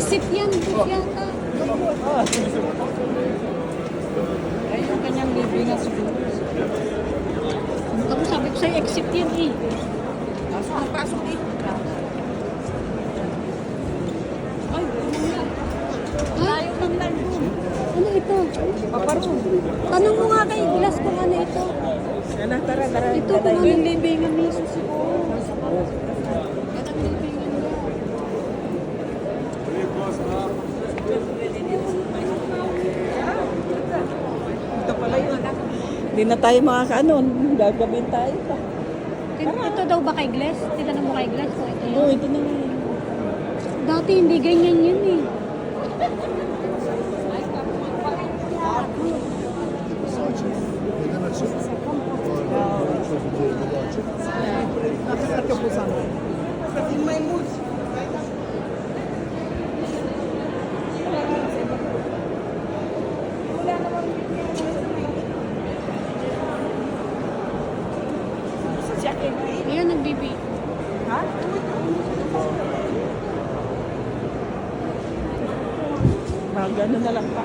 Exit yan, book yata. Ay, yung kanyang libre na siguro. Ako sabi ko sa'yo, exit yan eh. Pasok eh. Ay, Tayo ng ano ito? paparoon. Tanong mo nga kay Glass kung ano ito. Ano, tara. Ito kung ano. Yung libingan ni Jesus siguro. Parang libingan niya. Ito pala yun. Hindi na tayo makakaano. Gagawin tayo pa. Ito daw ba kay Glass? Tinanong mo kay Glass kung ito Oo, yun. ito na nga. Dati hindi ganyan yun eh. May mood. Ayan, nagbibi. Ha? Gano'n na lang pa.